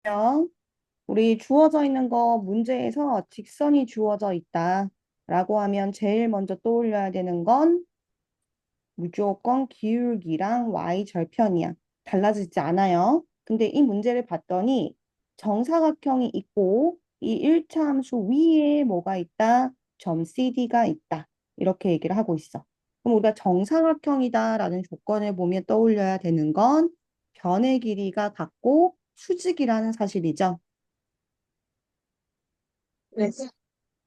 명, 우리 주어져 있는 거 문제에서 직선이 주어져 있다 라고 하면 제일 먼저 떠올려야 되는 건 무조건 기울기랑 y절편이야. 달라지지 않아요. 근데 이 문제를 봤더니 정사각형이 있고 이 1차 함수 위에 뭐가 있다? 점 CD가 있다. 이렇게 얘기를 하고 있어. 그럼 우리가 정사각형이다라는 조건을 보면 떠올려야 되는 건 변의 길이가 같고 수직이라는 사실이죠. 네,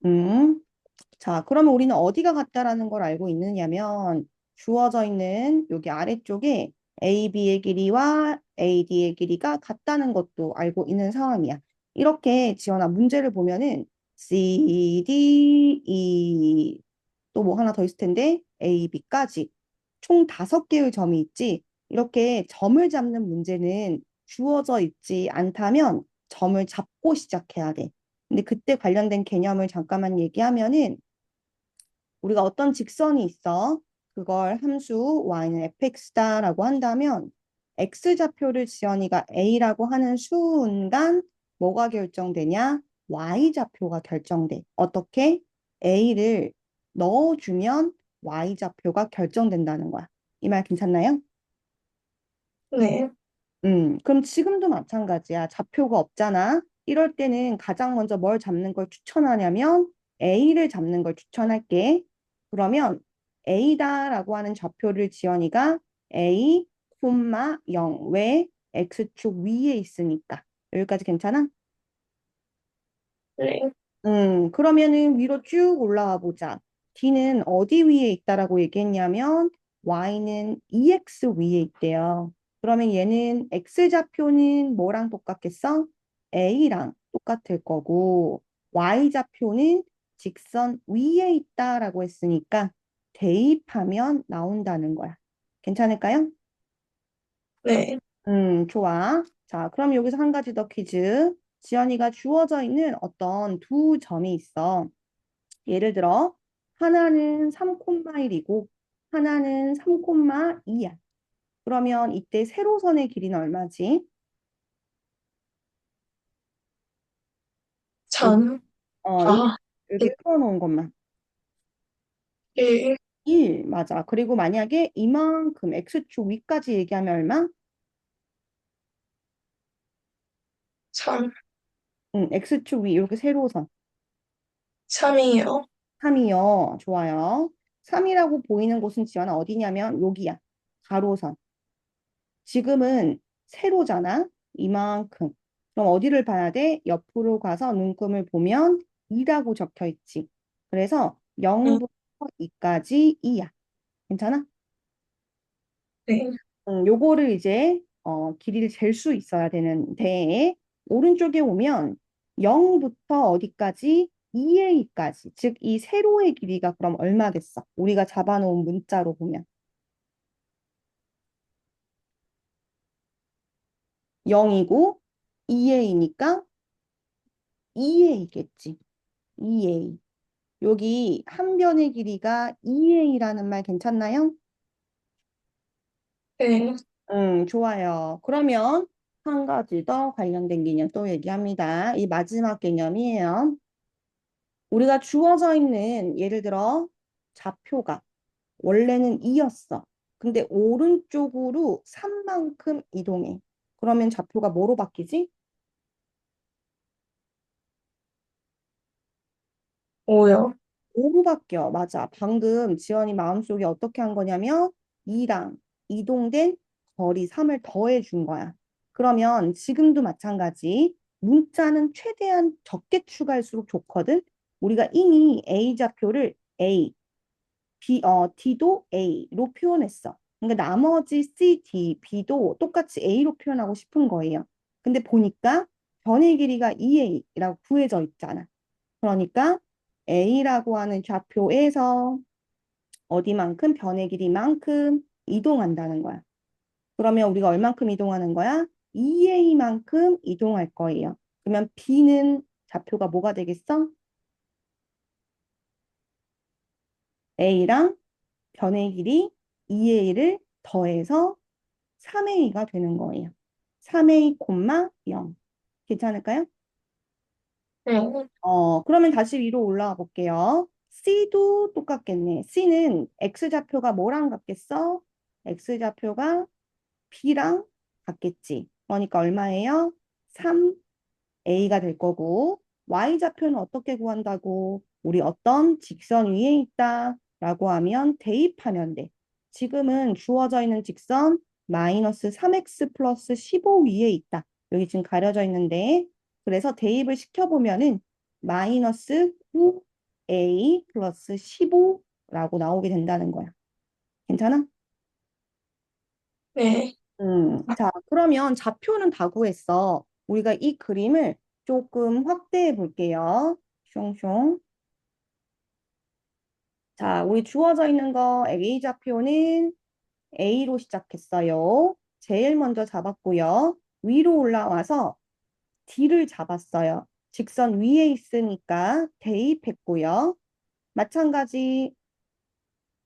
음. 자, 그러면 우리는 어디가 같다라는 걸 알고 있느냐면 주어져 있는 여기 아래쪽에 AB의 길이와 AD의 길이가 같다는 것도 알고 있는 상황이야. 이렇게 지원아 문제를 보면은 C, D, E 또 뭐 하나 더 있을 텐데 A, B까지 총 5개의 점이 있지. 이렇게 점을 잡는 문제는 주어져 있지 않다면 점을 잡고 시작해야 돼. 근데 그때 관련된 개념을 잠깐만 얘기하면은 우리가 어떤 직선이 있어. 그걸 함수 y는 fx다라고 한다면 x좌표를 지연이가 a라고 하는 순간 뭐가 결정되냐? y좌표가 결정돼. 어떻게? a를 넣어주면 y좌표가 결정된다는 거야. 이 말 괜찮나요? 네, 그럼 지금도 마찬가지야. 좌표가 없잖아. 이럴 때는 가장 먼저 뭘 잡는 걸 추천하냐면 A를 잡는 걸 추천할게. 그러면 A다라고 하는 좌표를 지연이가 A, 0, 왜? X축 위에 있으니까. 여기까지 괜찮아? 네, 그러면은 위로 쭉 올라와 보자. D는 어디 위에 있다라고 얘기했냐면 Y는 EX 위에 있대요. 그러면 얘는 X좌표는 뭐랑 똑같겠어? A랑 똑같을 거고 Y좌표는 직선 위에 있다라고 했으니까 대입하면 나온다는 거야. 괜찮을까요? 네. 좋아. 자, 그럼 여기서 한 가지 더 퀴즈. 지연이가 주어져 있는 어떤 두 점이 있어. 예를 들어 하나는 3,1이고 하나는 3,2야. 그러면 이때 세로선의 길이는 얼마지? 여기, 참, 여기 아, 여기 풀어놓은 것만. 일, 1, 맞아. 그리고 만약에 이만큼 x축 위까지 얘기하면 얼마? 참, x축 위 이렇게 세로선. 참이요. 3이요. 좋아요. 3이라고 보이는 곳은 지연아 어디냐면 여기야. 가로선. 지금은 세로잖아. 이만큼. 그럼 어디를 봐야 돼? 옆으로 가서 눈금을 보면 2라고 적혀 있지. 그래서 응, 0부터 2까지 2야. 괜찮아? 네, 요거를 이제 길이를 잴 수 있어야 되는데 오른쪽에 오면 0부터 어디까지? 2a까지. 즉 이 세로의 길이가 그럼 얼마겠어? 우리가 잡아놓은 문자로 보면 0이고 2a니까 2a겠지. 2a. 여기 한 변의 길이가 2a라는 말 괜찮나요? 네. 좋아요. 그러면 한 가지 더 관련된 개념 또 얘기합니다. 이 마지막 개념이에요. 우리가 주어져 있는 예를 들어 좌표가 원래는 2였어. 근데 오른쪽으로 3만큼 이동해. 그러면 좌표가 뭐로 바뀌지? 오요. 5로 바뀌어. 맞아. 방금 지연이 마음속에 어떻게 한 거냐면 2랑 이동된 거리 3을 더해 준 거야. 그러면 지금도 마찬가지. 문자는 최대한 적게 추가할수록 좋거든. 우리가 이미 A 좌표를 A, D도 A로 표현했어. 그러니까 나머지 C, D, B도 똑같이 A로 표현하고 싶은 거예요. 근데 보니까 변의 길이가 2A라고 구해져 있잖아. 그러니까 A라고 하는 좌표에서 어디만큼 변의 길이만큼 이동한다는 거야. 그러면 우리가 얼만큼 이동하는 거야? 2A만큼 이동할 거예요. 그러면 B는 좌표가 뭐가 되겠어? A랑 변의 길이 2A를 더해서 3A가 되는 거예요. 3A, 0. 괜찮을까요? 네. 그러면 다시 위로 올라가 볼게요. C도 똑같겠네. C는 X좌표가 뭐랑 같겠어? X좌표가 B랑 같겠지. 그러니까 얼마예요? 3A가 될 거고, Y좌표는 어떻게 구한다고? 우리 어떤 직선 위에 있다 라고 하면 대입하면 돼. 지금은 주어져 있는 직선 마이너스 3x 플러스 15 위에 있다. 여기 지금 가려져 있는데, 그래서 대입을 시켜보면은 마이너스 9a 플러스 15라고 나오게 된다는 거야. 괜찮아? 네. 자, 그러면 좌표는 다 구했어. 우리가 이 그림을 조금 확대해 볼게요. 숑숑. 자, 우리 주어져 있는 거 A 좌표는 A로 시작했어요. 제일 먼저 잡았고요. 위로 올라와서 D를 잡았어요. 직선 위에 있으니까 대입했고요. 마찬가지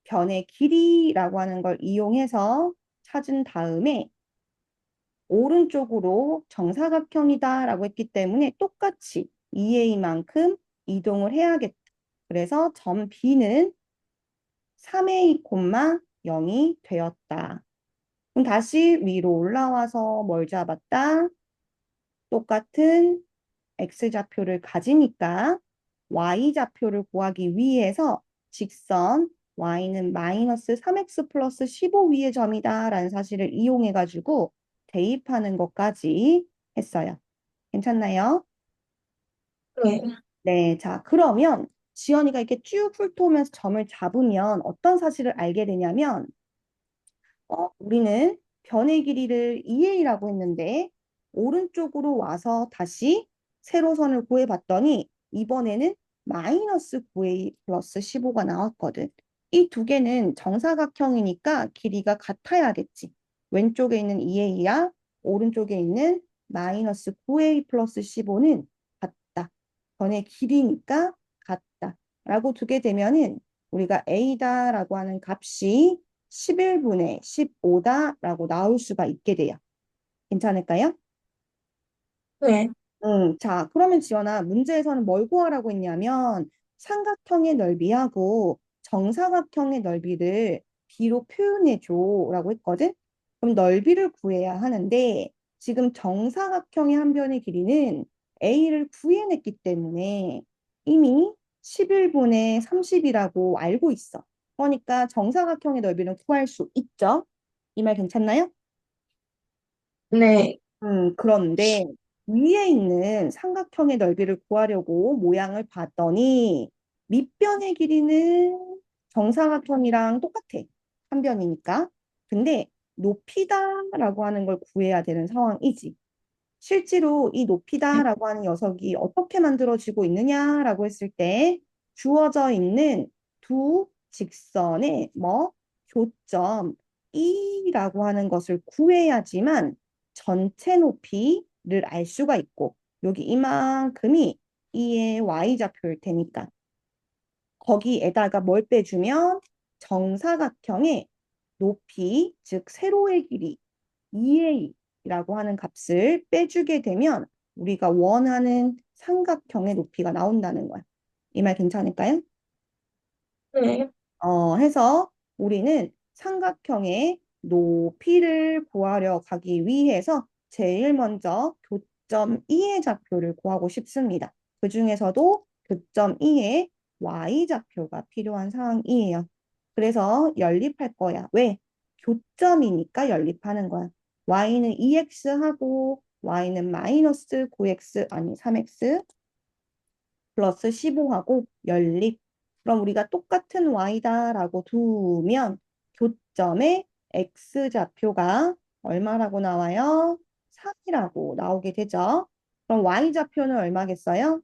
변의 길이라고 하는 걸 이용해서 찾은 다음에 오른쪽으로 정사각형이다라고 했기 때문에 똑같이 2a만큼 이동을 해야겠다. 그래서 점 B는 3a, 0이 되었다. 그럼 다시 위로 올라와서 뭘 잡았다? 똑같은 x좌표를 가지니까 y좌표를 구하기 위해서 직선 y는 마이너스 3x 플러스 15 위의 점이다 라는 사실을 이용해 가지고 대입하는 것까지 했어요. 괜찮나요? 네. 네, 자, 그러면 지연이가 이렇게 쭉 훑어오면서 점을 잡으면 어떤 사실을 알게 되냐면 우리는 변의 길이를 2a라고 했는데 오른쪽으로 와서 다시 세로선을 구해봤더니 이번에는 마이너스 9a 플러스 15가 나왔거든. 이 두 개는 정사각형이니까 길이가 같아야겠지. 왼쪽에 있는 2a야 오른쪽에 있는 마이너스 9a 플러스 15는 같다. 변의 길이니까 같다. 라고 두게 되면은 우리가 a다라고 하는 값이 11분의 15다라고 나올 수가 있게 돼요. 괜찮을까요? 네. 자, 그러면 지연아, 문제에서는 뭘 구하라고 했냐면 삼각형의 넓이하고 정사각형의 넓이를 B로 표현해 줘라고 했거든? 그럼 넓이를 구해야 하는데 지금 정사각형의 한 변의 길이는 A를 구해냈기 때문에 이미 11분의 30이라고 알고 있어. 그러니까 정사각형의 넓이는 구할 수 있죠? 이 말 괜찮나요? 네. 그런데 위에 있는 삼각형의 넓이를 구하려고 모양을 봤더니 밑변의 길이는 정사각형이랑 똑같아. 한 변이니까. 근데 높이다라고 하는 걸 구해야 되는 상황이지. 실제로 이 높이다라고 하는 녀석이 어떻게 만들어지고 있느냐라고 했을 때 주어져 있는 두 직선의 교점 E라고 하는 것을 구해야지만 전체 높이를 알 수가 있고 여기 이만큼이 E의 Y좌표일 테니까 거기에다가 뭘 빼주면 정사각형의 높이, 즉 세로의 길이 2a라고 하는 값을 빼주게 되면 우리가 원하는 삼각형의 높이가 나온다는 거야. 이 말 괜찮을까요? 네. 해서 우리는 삼각형의 높이를 구하려 가기 위해서 제일 먼저 교점 E의 좌표를 구하고 싶습니다. 그 중에서도 교점 E의 Y좌표가 필요한 상황이에요. 그래서 연립할 거야. 왜? 교점이니까 연립하는 거야. Y는 2x하고 Y는 마이너스 9x 아니 3x 플러스 15하고 연립. 그럼 우리가 똑같은 y다라고 두면 교점의 x좌표가 얼마라고 나와요? 3이라고 나오게 되죠. 그럼 y좌표는 얼마겠어요?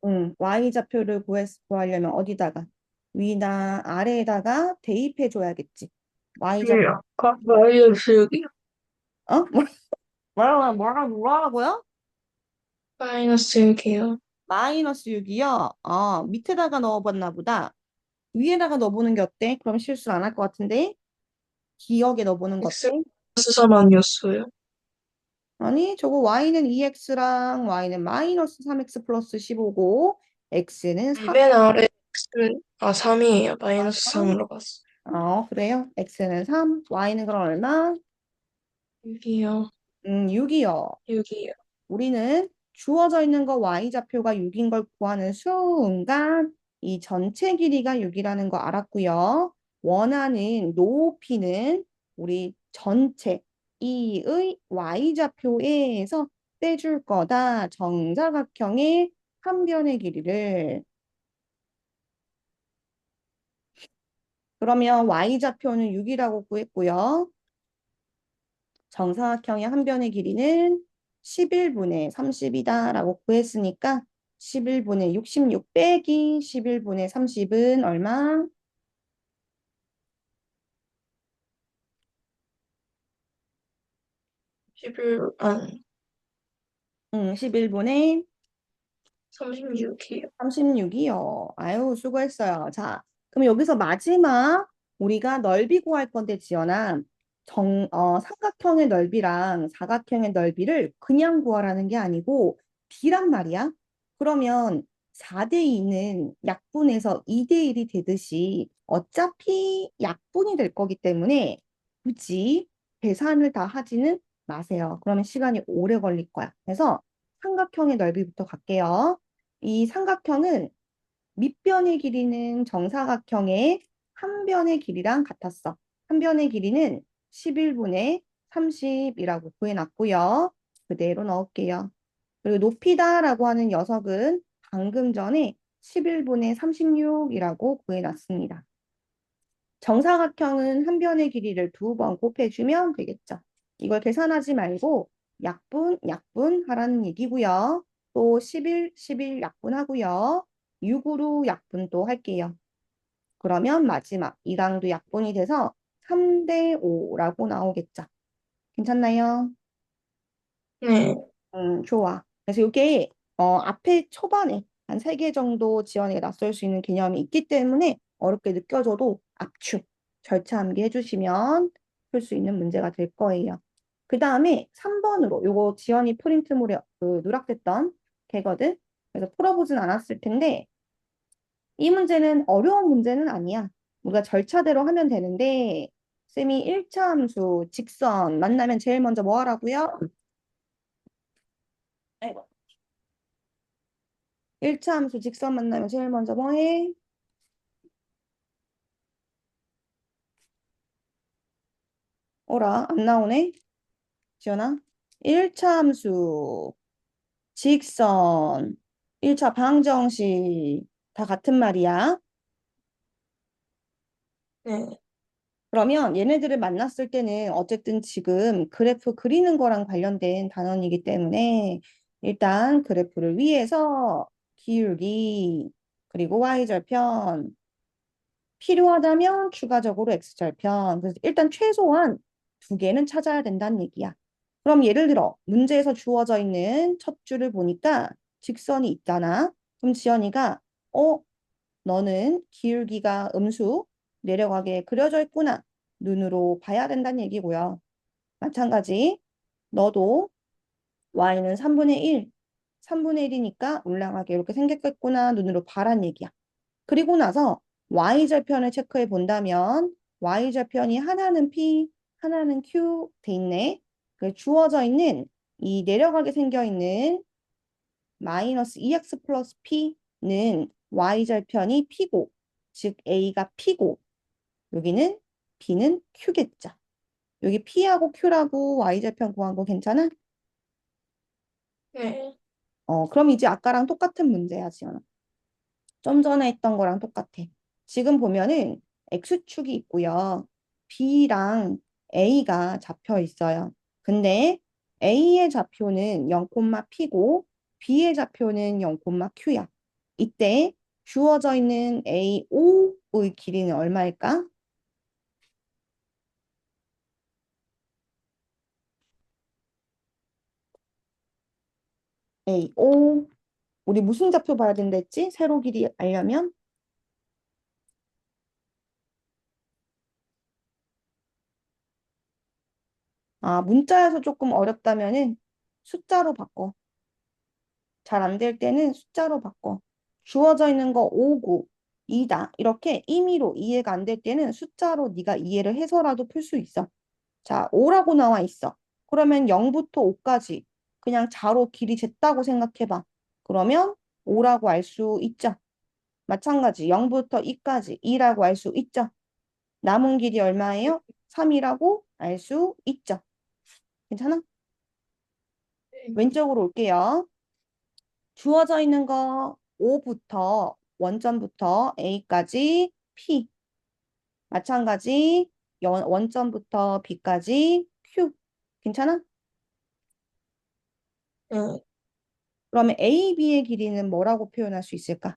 음, y좌표를 구하려면 어디다가? 위나 아래에다가 대입해 줘야겠지. y좌표. 아까 마이너스 6이요. 어? 뭐라고요? 마이너스 6이요. 마이너스 6이요? 밑에다가 넣어봤나 보다. 위에다가 넣어보는 게 어때? 그럼 실수 안 할 것 같은데? 기억에 넣어보는 거 X, 어때? 3 아니었어요? 아니, 저거 y는 2x랑 y는 마이너스 3x 플러스 15고 x는 4. 맨 아래 X는, 3이에요. 마이너스 3으로 봤어. 그래요? x는 3, y는 그럼 얼마? 6이요. 6이요. 6이요. 우리는 주어져 있는 거 y좌표가 6인 걸 구하는 순간 이 전체 길이가 6이라는 거 알았고요. 원하는 높이는 우리 전체 이의 y좌표에서 빼줄 거다. 정사각형의 한 변의 길이를. 그러면 y좌표는 6이라고 구했고요. 정사각형의 한 변의 길이는 11분의 30이다라고 구했으니까 11분의 66 빼기 11분의 30은 얼마? 11, 11분의 36이요. 36이요. 아유, 수고했어요. 자, 그럼 여기서 마지막 우리가 넓이 구할 건데, 지연아. 삼각형의 넓이랑 사각형의 넓이를 그냥 구하라는 게 아니고 B란 말이야. 그러면 4대2는 약분해서 2대1이 되듯이 어차피 약분이 될 거기 때문에 굳이 계산을 다 하지는 마세요. 그러면 시간이 오래 걸릴 거야. 그래서 삼각형의 넓이부터 갈게요. 이 삼각형은 밑변의 길이는 정사각형의 한 변의 길이랑 같았어. 한 변의 길이는 11분의 30이라고 구해놨고요. 그대로 넣을게요. 그리고 높이다라고 하는 녀석은 방금 전에 11분의 36이라고 구해놨습니다. 정사각형은 한 변의 길이를 2번 곱해주면 되겠죠. 이걸 계산하지 말고 약분, 약분 하라는 얘기고요. 또 11, 11 약분하고요. 6으로 약분 또 할게요. 그러면 마지막 2랑도 약분이 돼서 3대 5라고 나오겠죠. 괜찮나요? 네. 좋아. 그래서 이게 앞에 초반에 한 3개 정도 지연에 낯설 수 있는 개념이 있기 때문에 어렵게 느껴져도 압축, 절차 암기 해주시면 풀 수 있는 문제가 될 거예요. 그 다음에 3번으로 요거 지연이 프린트물에 누락됐던 개거든. 그래서 풀어보진 않았을 텐데 이 문제는 어려운 문제는 아니야. 우리가 절차대로 하면 되는데 쌤이 1차 함수 직선 만나면 제일 먼저 뭐 하라고요? 아이고. 1차 함수 직선 만나면 제일 먼저 뭐 해? 어라, 안 나오네? 지연아? 1차 함수 직선 1차 방정식 다 같은 말이야. 네. 그러면 얘네들을 만났을 때는 어쨌든 지금 그래프 그리는 거랑 관련된 단원이기 때문에 일단 그래프를 위해서 기울기 그리고 y절편 필요하다면 추가적으로 x절편. 그래서 일단 최소한 2개는 찾아야 된다는 얘기야. 그럼 예를 들어 문제에서 주어져 있는 첫 줄을 보니까 직선이 있잖아. 그럼 지연이가 너는 기울기가 음수 내려가게 그려져 있구나. 눈으로 봐야 된다는 얘기고요. 마찬가지 너도 y는 3분의 1, 3분의 1이니까 올라가게 이렇게 생겼겠구나. 눈으로 봐란 얘기야. 그리고 나서 y절편을 체크해 본다면 y절편이 하나는 p, 하나는 q 돼 있네. 그 주어져 있는 이 내려가게 생겨 있는 마이너스 2x 플러스 p는 y절편이 p고 즉 a가 p고 여기는 b는 q겠죠. 여기 p하고 q라고 y절편 구한 거 괜찮아? 네. 그럼 이제 아까랑 똑같은 문제야, 지연아. 좀 전에 했던 거랑 똑같아. 지금 보면은 X축이 있고요. B랑 A가 잡혀 있어요. 근데 A의 좌표는 0, P고 B의 좌표는 0, Q야. 이때 주어져 있는 AO의 길이는 얼마일까? AO. 우리 무슨 좌표 봐야 된다 했지? 세로 길이 알려면? 아, 문자여서 조금 어렵다면은 숫자로 바꿔. 잘 안 될 때는 숫자로 바꿔. 주어져 있는 거 5, 9, 2다. 이렇게 임의로 이해가 안 될 때는 숫자로 네가 이해를 해서라도 풀 수 있어. 자, 5라고 나와 있어. 그러면 0부터 5까지 그냥 자로 길이 쟀다고 생각해봐. 그러면 5라고 알 수 있죠. 마찬가지 0부터 2까지 2라고 알 수 있죠. 남은 길이 얼마예요? 3이라고 알 수 있죠. 괜찮아? 네. 왼쪽으로 올게요. 주어져 있는 거 5부터 원점부터 A까지 P. 마찬가지 원점부터 B까지 Q. 괜찮아? 네. 그러면 A, B의 길이는 뭐라고 표현할 수 있을까?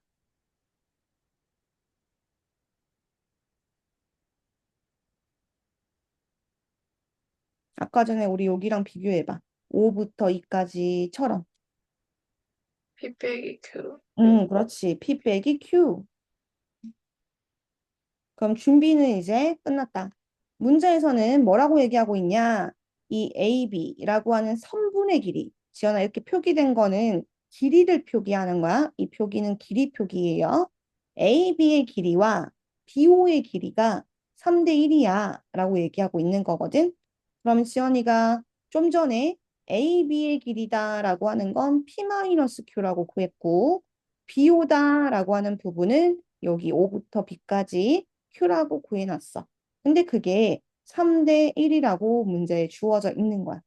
아까 전에 우리 여기랑 비교해봐. 5부터 2까지처럼. P 빼기 Q. 그렇지. P 빼기 Q. 그럼 준비는 이제 끝났다. 문제에서는 뭐라고 얘기하고 있냐? 이 AB라고 하는 선분의 길이. 지연아, 이렇게 표기된 거는 길이를 표기하는 거야. 이 표기는 길이 표기예요. AB의 길이와 BO의 길이가 3대 1이야 라고 얘기하고 있는 거거든. 그럼 지연이가 좀 전에 AB의 길이다라고 하는 건 P-Q라고 구했고 BO다라고 하는 부분은 여기 5부터 B까지 Q라고 구해놨어. 근데 그게 3대 1이라고 문제에 주어져 있는 거야.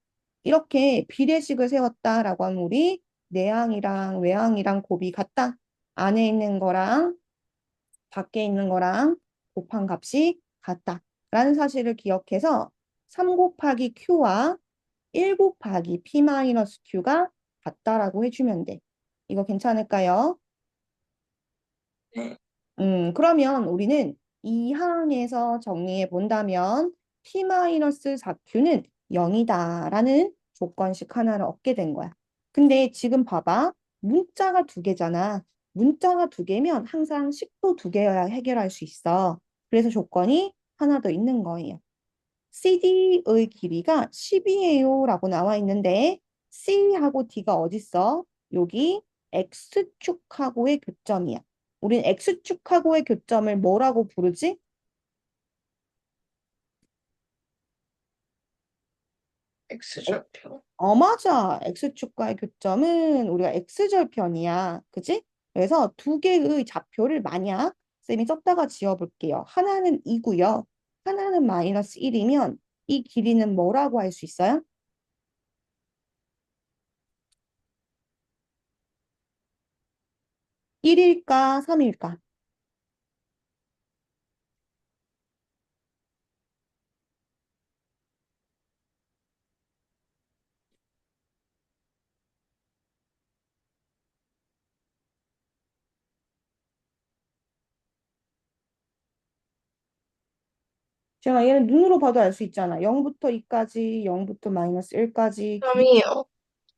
이렇게 비례식을 세웠다라고 하면 우리 내항이랑 외항이랑 곱이 같다. 안에 있는 거랑 밖에 있는 거랑 곱한 값이 같다. 라는 사실을 기억해서 3 곱하기 Q와 1 곱하기 P-Q가 같다라고 해주면 돼. 이거 괜찮을까요? 네. 그러면 우리는 이 항에서 정리해 본다면 T-4Q는 0이다라는 조건식 하나를 얻게 된 거야. 근데 지금 봐봐. 문자가 두 개잖아. 문자가 두 개면 항상 식도 두 개여야 해결할 수 있어. 그래서 조건이 하나 더 있는 거예요. CD의 길이가 10이에요 라고 나와 있는데 C하고 D가 어딨어? 여기 X축하고의 교점이야. 우린 X축하고의 교점을 뭐라고 부르지? X좌표. 맞아. X축과의 교점은 우리가 X절편이야. 그지? 그래서 두 개의 좌표를 만약 쌤이 썼다가 지어볼게요. 하나는 2고요. 하나는 마이너스 1이면 이 길이는 뭐라고 할 수 있어요? 1일까 3일까? 제가 얘는 눈으로 봐도 알 수 있잖아. 0부터 2까지, 0부터 마이너스 1까지 길이 3이요.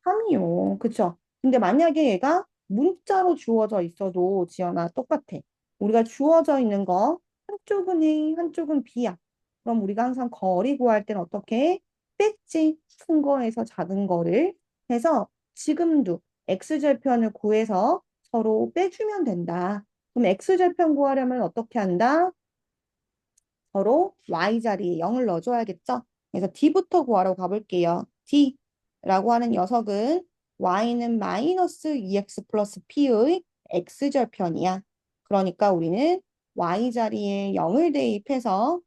3이요. 그쵸? 근데 만약에 얘가 문자로 주어져 있어도 지연아 똑같아. 우리가 주어져 있는 거 한쪽은 A, 한쪽은 B야. 그럼 우리가 항상 거리 구할 때는 어떻게 해? 뺐지. 큰 거에서 작은 거를 해서 지금도 X절편을 구해서 서로 빼주면 된다. 그럼 X절편 구하려면 어떻게 한다? 서로 y 자리에 0을 넣어줘야겠죠? 그래서 d부터 구하러 가볼게요. d라고 하는 녀석은 y는 마이너스 2x 플러스 p의 x절편이야. 그러니까 우리는 y 자리에 0을 대입해서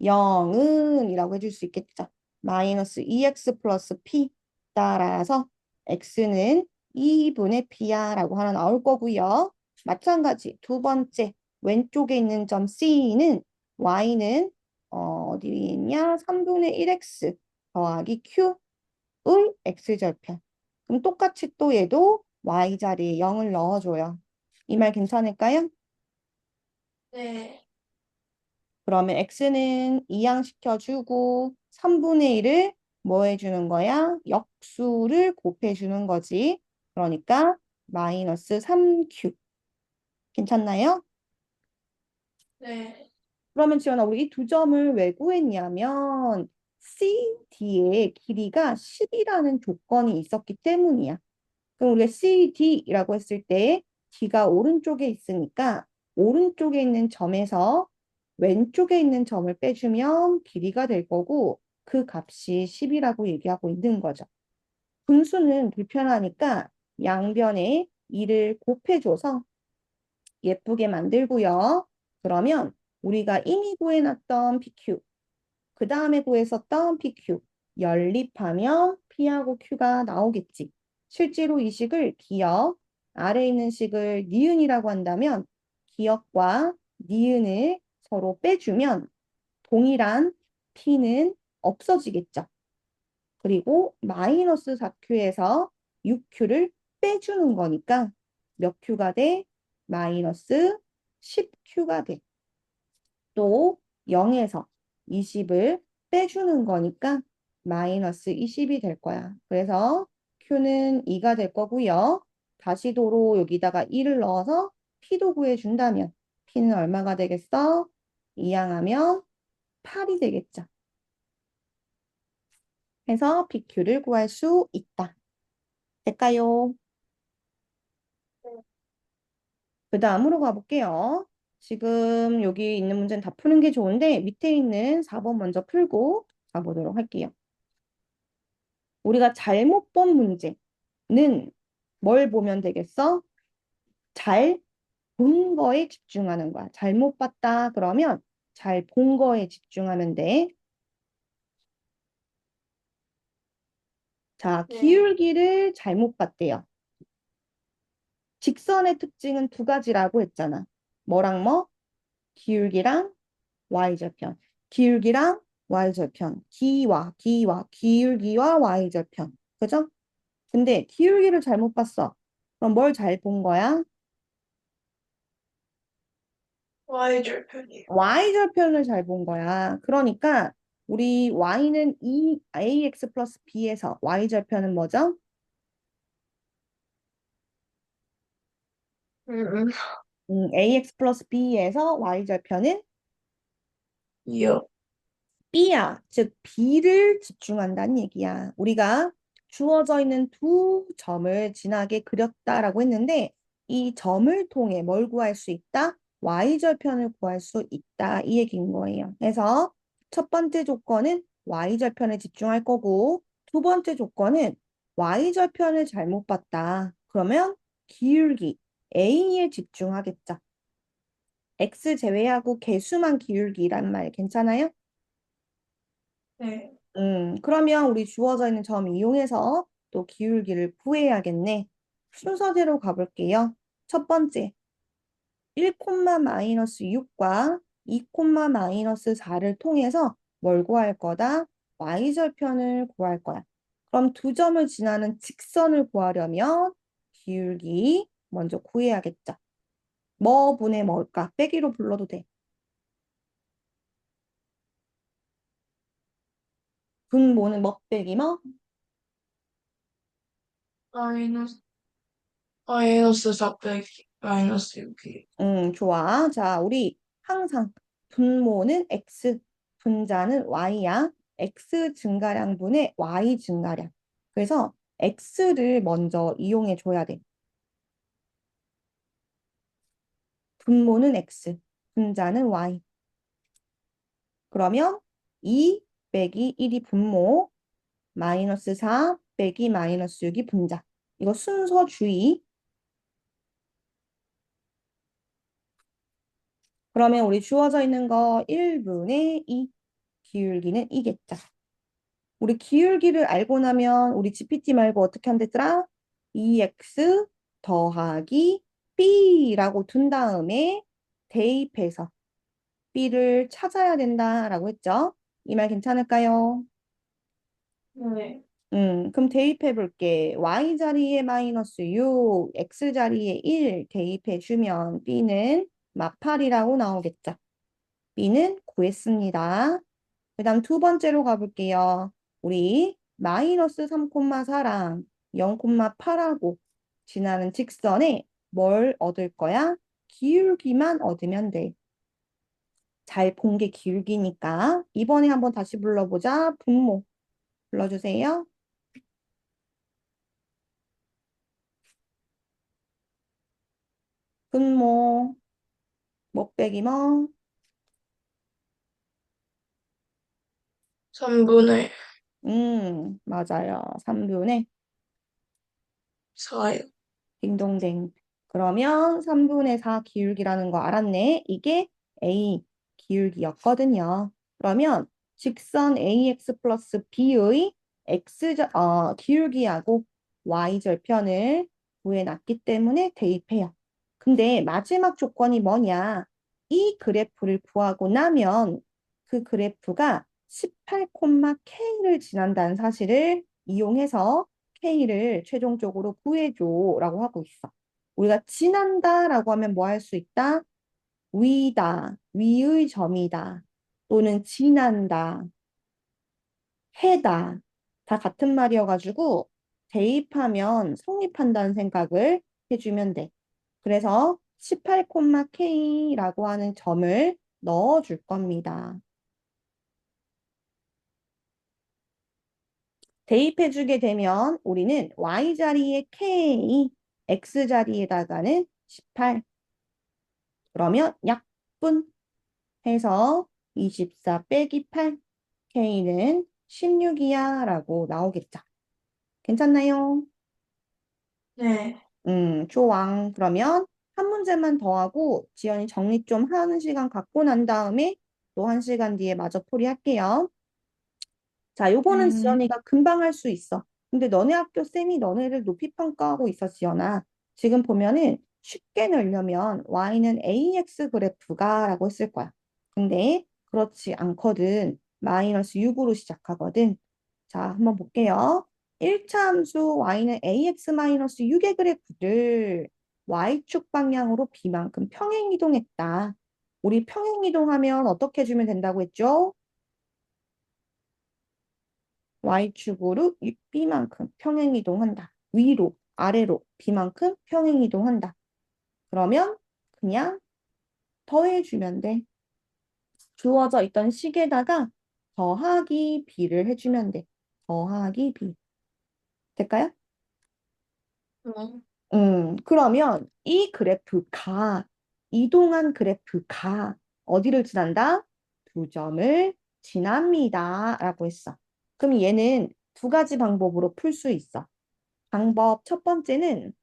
0은 이라고 해줄 수 있겠죠. 마이너스 2x 플러스 p 따라서 x는 2분의 p야 라고 하나 나올 거고요. 마찬가지 두 번째 왼쪽에 있는 점 c는 y는 어디 있냐? 3분의 1x 더하기 q의 x절편. 그럼 똑같이 또 얘도 y 자리에 0을 넣어줘요. 이 말 괜찮을까요? 네. 그러면 x는 이항시켜주고 3분의 1을 뭐 해주는 거야? 역수를 곱해주는 거지. 그러니까 마이너스 3q. 괜찮나요? 네. 그러면 지연아, 우리 이 두 점을 왜 구했냐면 CD의 길이가 10이라는 조건이 있었기 때문이야. 그럼 우리가 CD라고 했을 때 D가 오른쪽에 있으니까 오른쪽에 있는 점에서 왼쪽에 있는 점을 빼주면 길이가 될 거고 그 값이 10이라고 얘기하고 있는 거죠. 분수는 불편하니까 양변에 2를 곱해줘서 예쁘게 만들고요. 그러면 우리가 이미 구해놨던 PQ, 그 다음에 구했었던 PQ, 연립하면 P하고 Q가 나오겠지. 실제로 이 식을 기역, 아래에 있는 식을 니은이라고 한다면 기역과 니은을 서로 빼주면 동일한 P는 없어지겠죠. 그리고 마이너스 4Q에서 6Q를 빼주는 거니까 몇 Q가 돼? 마이너스 10Q가 돼. 또 0에서 20을 빼주는 거니까 마이너스 20이 될 거야. 그래서 Q는 2가 될 거고요. 다시 도로 여기다가 1을 넣어서 P도 구해준다면 P는 얼마가 되겠어? 이항하면 8이 되겠죠. 해서 PQ를 구할 수 있다. 될까요? 그 다음으로 가볼게요. 지금 여기 있는 문제는 다 푸는 게 좋은데 밑에 있는 4번 먼저 풀고 가보도록 할게요. 우리가 잘못 본 문제는 뭘 보면 되겠어? 잘 본 거에 집중하는 거야. 잘못 봤다 그러면 잘 본 거에 집중하면 돼. 자, 네. 기울기를 잘못 봤대요. 직선의 특징은 두 가지라고 했잖아. 뭐랑 뭐? 기울기랑 y절편. 기울기랑 y절편. 기울기와 y절편. 그죠? 근데 기울기를 잘못 봤어. 그럼 뭘 잘 본 거야? Y절편이요. y절편을 잘 본 거야. 그러니까 우리 y는 ax 플러스 b에서 y절편은 뭐죠? 음, ax 플러스 b에서 y절편은 이요. B야. 즉 B를 집중한다는 얘기야. 우리가 주어져 있는 두 점을 진하게 그렸다라고 했는데 이 점을 통해 뭘 구할 수 있다? Y절편을 구할 수 있다. 이 얘기인 거예요. 그래서 첫 번째 조건은 Y절편에 집중할 거고 두 번째 조건은 Y절편을 잘못 봤다. 그러면 기울기 A에 집중하겠죠. X 제외하고 개수만 기울기란 말 괜찮아요? 네. 그러면 우리 주어져 있는 점 이용해서 또 기울기를 구해야겠네. 순서대로 가볼게요. 첫 번째, 1, 마이너스 6과 2, 마이너스 4를 통해서 뭘 구할 거다? y절편을 구할 거야. 그럼 두 점을 지나는 직선을 구하려면 기울기 먼저 구해야겠죠. 뭐 분의 뭘까? 빼기로 불러도 돼. 분모는 뭐 빼기 뭐? 마이너스, 마이너스 400이, 마이너스 6이. 좋아. 자, 우리 항상 분모는 x, 분자는 y야. x 증가량분의 y 증가량. 그래서 x를 먼저 이용해 줘야 돼. 분모는 x, 분자는 y. 그러면 2 빼기 1이 분모, 마이너스 4 빼기 마이너스 6이 분자. 이거 순서 주의. 그러면 우리 주어져 있는 거 1분의 2. 기울기는 이겠죠. 우리 기울기를 알고 나면 우리 GPT 말고 어떻게 한댔더라? EX 더하기 B라고 둔 다음에 대입해서 B를 찾아야 된다라고 했죠? 이 말 괜찮을까요? 네. 그럼 대입해 볼게. Y 자리에 마이너스 6, X 자리에 1 대입해 주면 B는 마팔이라고 나오겠죠? B는 구했습니다. 그 다음 두 번째로 가볼게요. 우리 마이너스 3,4랑 0,8하고 지나는 직선에 뭘 얻을 거야? 기울기만 얻으면 돼. 잘 본 게 기울기니까. 이번에 한번 다시 불러보자. 분모. 불러주세요. 분모. 뭐 빼기 뭐? 3분의 맞아요. 3분의 4요. 딩동댕. 그러면 3분의 4 기울기라는 거 알았네. 이게 A 기울기였거든요. 그러면 직선 AX 플러스 B의 기울기하고 Y절편을 구해놨기 때문에 대입해요. 근데 마지막 조건이 뭐냐? 이 그래프를 구하고 나면 그 그래프가 18,K를 지난다는 사실을 이용해서 K를 최종적으로 구해줘라고 하고 있어. 우리가 지난다라고 하면 뭐 할 수 있다? 위다, 위의 점이다, 또는 지난다, 해다. 다 같은 말이어가지고 대입하면 성립한다는 생각을 해주면 돼. 그래서 18,K라고 하는 점을 넣어줄 겁니다. 대입해주게 되면 우리는 Y자리에 K, X자리에다가는 18. 그러면 약분 해서 24 빼기 8, K는 16이야 라고 나오겠죠. 괜찮나요? 네. 좋아. 그러면 한 문제만 더 하고 지연이 정리 좀 하는 시간 갖고 난 다음에 또 한 시간 뒤에 마저 풀이할게요. 자, 요거는 음, 지연이가 금방 할 수 있어. 근데 너네 학교 쌤이 너네를 높이 평가하고 있어, 지연아. 지금 보면은 쉽게 넣으려면 y는 ax 그래프가 라고 했을 거야. 근데 그렇지 않거든. 마이너스 6으로 시작하거든. 자, 한번 볼게요. 1차 함수 y는 ax 마이너스 6의 그래프를 y축 방향으로 b만큼 평행 이동했다. 우리 평행 이동하면 어떻게 해주면 된다고 했죠? Y축으로 B만큼 평행 이동한다. 위로, 아래로 B만큼 평행 이동한다. 그러면 그냥 더해주면 돼. 주어져 있던 식에다가 더하기 B를 해주면 돼. 더하기 B. 될까요? 네. 그러면 이 그래프가, 이동한 그래프가 어디를 지난다? 두 점을 지납니다. 라고 했어. 그럼 얘는 두 가지 방법으로 풀 수 있어. 방법 첫 번째는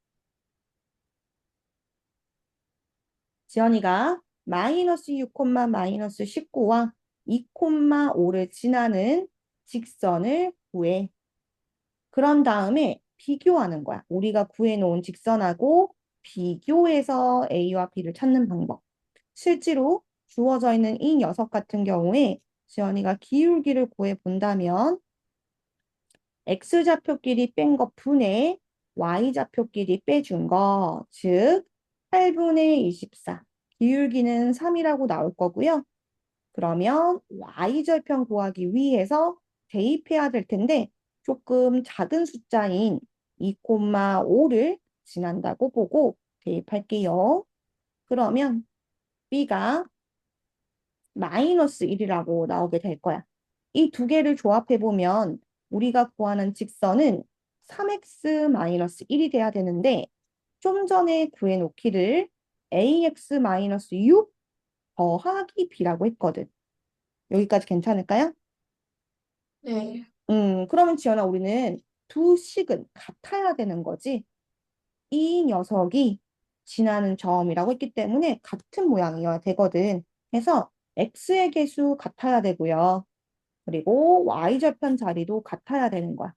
지연이가 마이너스 6, 마이너스 19와 2,5를 지나는 직선을 구해. 그런 다음에 비교하는 거야. 우리가 구해놓은 직선하고 비교해서 A와 B를 찾는 방법. 실제로 주어져 있는 이 녀석 같은 경우에 지연이가 기울기를 구해 본다면 X좌표끼리 뺀 거 분의 Y좌표끼리 빼준 거, 즉 8분의 24. 기울기는 3이라고 나올 거고요. 그러면 Y절편 구하기 위해서 대입해야 될 텐데 조금 작은 숫자인 2,5를 지난다고 보고 대입할게요. 그러면 B가 마이너스 1이라고 나오게 될 거야. 이 두 개를 조합해 보면 우리가 구하는 직선은 3x 마이너스 1이 돼야 되는데 좀 전에 구해놓기를 ax 마이너스 6 더하기 b라고 했거든. 여기까지 괜찮을까요? 네. 그러면 지연아 우리는 두 식은 같아야 되는 거지. 이 녀석이 지나는 점이라고 했기 때문에 같은 모양이어야 되거든. 그래서 x의 개수 같아야 되고요. 그리고 y절편 자리도 같아야 되는 거야.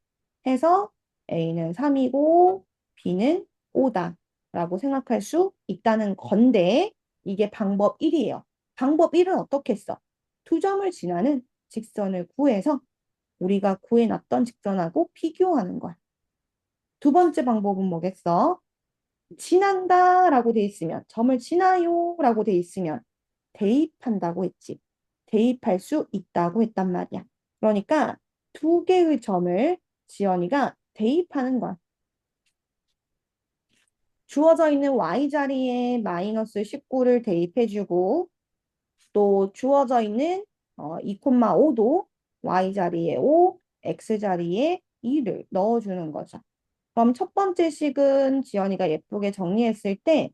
해서 a는 3이고 b는 5다 라고 생각할 수 있다는 건데 이게 방법 1이에요. 방법 1은 어떻게 써? 두 점을 지나는 직선을 구해서 우리가 구해놨던 직선하고 비교하는 거야. 두 번째 방법은 뭐겠어? 지난다라고 돼 있으면 점을 지나요라고 돼 있으면 대입한다고 했지. 대입할 수 있다고 했단 말이야. 그러니까 두 개의 점을 지연이가 대입하는 거야. 주어져 있는 y자리에 마이너스 19를 대입해주고 또 주어져 있는 2,5도 y 자리에 5, x 자리에 2를 넣어주는 거죠. 그럼 첫 번째 식은 지연이가 예쁘게 정리했을 때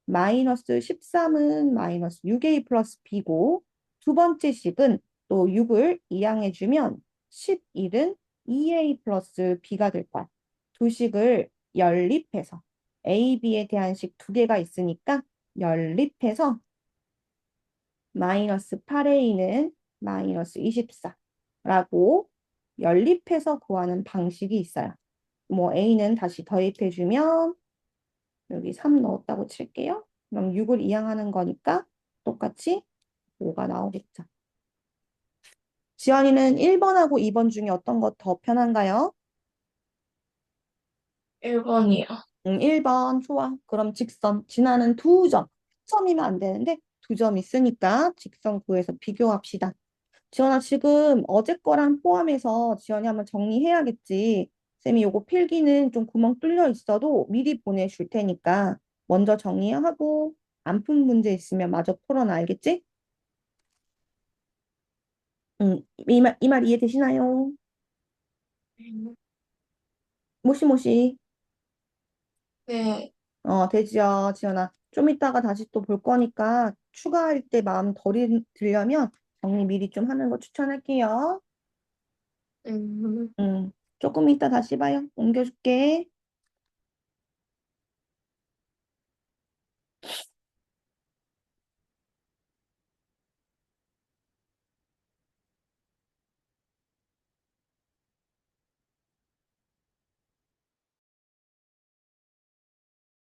마이너스 13은 마이너스 6a 플러스 b고 두 번째 식은 또 6을 이항해주면 11은 2a 플러스 b가 될 거야. 두 식을 연립해서 a, b에 대한 식 두 개가 있으니까 연립해서 마이너스 8a는 마이너스 24라고 연립해서 구하는 방식이 있어요. 뭐 a는 다시 더입해주면 여기 3 넣었다고 칠게요. 그럼 6을 이항하는 거니까 똑같이 5가 나오겠죠. 지연이는 1번하고 2번 중에 어떤 거 더 편한가요? 1번이요. 1번 좋아. 그럼 직선 지나는 두 점. 점이면 안 되는데 두 점 있으니까 직선 구해서 비교합시다. 지연아 지금 어제 거랑 포함해서 지연이 한번 정리해야겠지. 쌤이 요거 필기는 좀 구멍 뚫려 있어도 미리 보내줄 테니까 먼저 정리하고 안 푼 문제 있으면 마저 풀어놔 알겠지? 이 말 이해되시나요? 모시모시. 네. 되지요, 지연아. 좀 이따가 다시 또 볼 거니까 추가할 때 마음 덜 들려면 정리 미리 좀 하는 거 추천할게요. 음. 조금 이따 다시 봐요. 옮겨줄게.